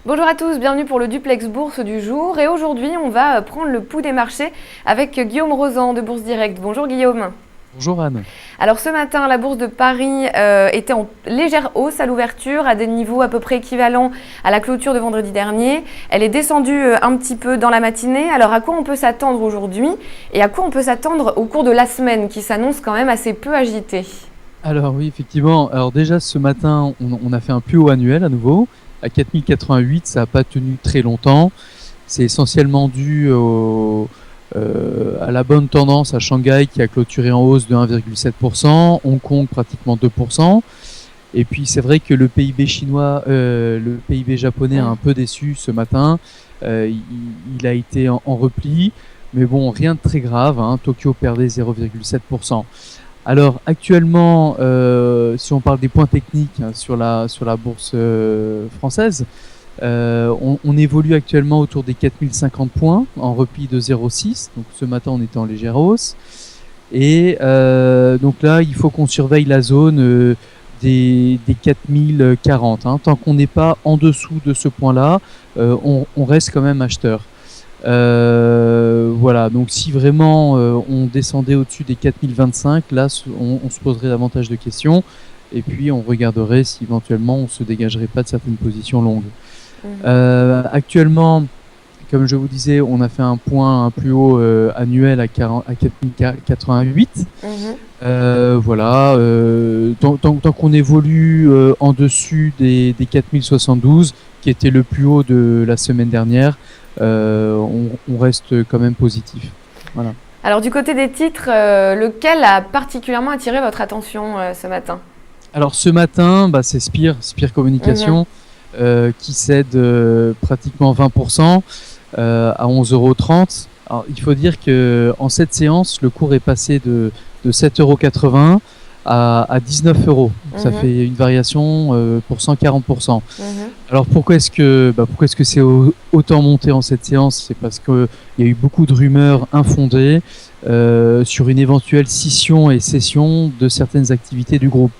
Bonjour à tous, bienvenue pour le Duplex Bourse du jour. Et aujourd'hui, on va prendre le pouls des marchés avec Guillaume Rozan de Bourse Direct. Bonjour Guillaume. Bonjour Anne. Alors ce matin, la bourse de Paris était en légère hausse à l'ouverture, à des niveaux à peu près équivalents à la clôture de vendredi dernier. Elle est descendue un petit peu dans la matinée. Alors à quoi on peut s'attendre aujourd'hui et à quoi on peut s'attendre au cours de la semaine qui s'annonce quand même assez peu agitée? Alors oui, effectivement. Alors déjà ce matin, on a fait un plus haut annuel à nouveau à 4088. Ça n'a pas tenu très longtemps. C'est essentiellement dû à la bonne tendance à Shanghai qui a clôturé en hausse de 1,7%, Hong Kong pratiquement 2%. Et puis c'est vrai que le PIB chinois, le PIB japonais a un peu déçu ce matin. Il a été en repli, mais bon, rien de très grave, hein. Tokyo perdait 0,7%. Alors actuellement, si on parle des points techniques, hein, sur la bourse française, on évolue actuellement autour des 4050 points en repli de 0,6. Donc ce matin, on était en légère hausse. Et donc là, il faut qu'on surveille la zone des 4040. Hein. Tant qu'on n'est pas en dessous de ce point-là, on reste quand même acheteur. Voilà, donc si vraiment on descendait au-dessus des 4025, là on se poserait davantage de questions et puis on regarderait si éventuellement on se dégagerait pas de certaines positions longues. Actuellement, comme je vous disais, on a fait un plus haut annuel à 4088. Voilà, tant qu'on évolue en dessus des 4072, qui était le plus haut de la semaine dernière, on reste quand même positif. Voilà. Alors du côté des titres, lequel a particulièrement attiré votre attention ce matin? Alors ce matin, c'est Spire Communication, qui cède pratiquement 20% à 11,30 €. Alors il faut dire que en cette séance, le cours est passé de 7,80 € à 19 €. Ça fait une variation pour 140%. Alors pourquoi est-ce que c'est autant monté en cette séance? C'est parce qu'il y a eu beaucoup de rumeurs infondées sur une éventuelle scission et cession de certaines activités du groupe.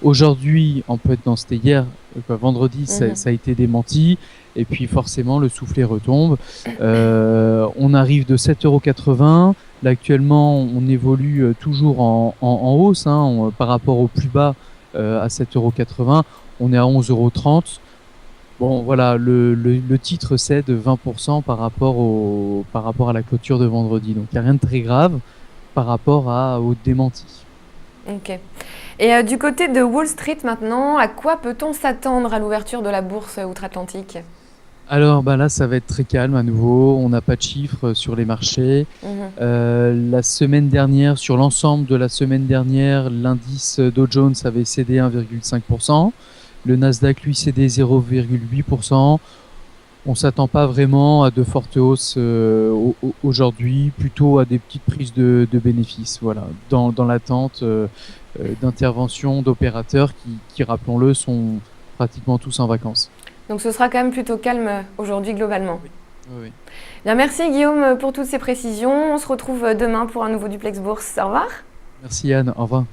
Aujourd'hui, en fait, non, c'était hier, vendredi, ça a été démenti. Et puis forcément, le soufflet retombe. On arrive de 7,80 €. Là, actuellement, on évolue toujours en hausse, hein, par rapport au plus bas à 7,80 €. On est à 11,30 €. Bon, voilà, le titre cède 20% par rapport à la clôture de vendredi. Donc, il n'y a rien de très grave par rapport au démenti. Ok. Et du côté de Wall Street maintenant, à quoi peut-on s'attendre à l'ouverture de la bourse outre-Atlantique? Alors là, ça va être très calme à nouveau. On n'a pas de chiffres sur les marchés. La semaine dernière, sur l'ensemble de la semaine dernière, l'indice Dow Jones avait cédé 1,5%. Le Nasdaq, lui, cédait 0,8%. On ne s'attend pas vraiment à de fortes hausses aujourd'hui, plutôt à des petites prises de bénéfices. Voilà, dans l'attente d'interventions d'opérateurs qui, rappelons-le, sont pratiquement tous en vacances. Donc ce sera quand même plutôt calme aujourd'hui globalement. Oui. Oui. Bien, merci Guillaume pour toutes ces précisions. On se retrouve demain pour un nouveau Duplex Bourse. Au revoir. Merci Anne, au revoir.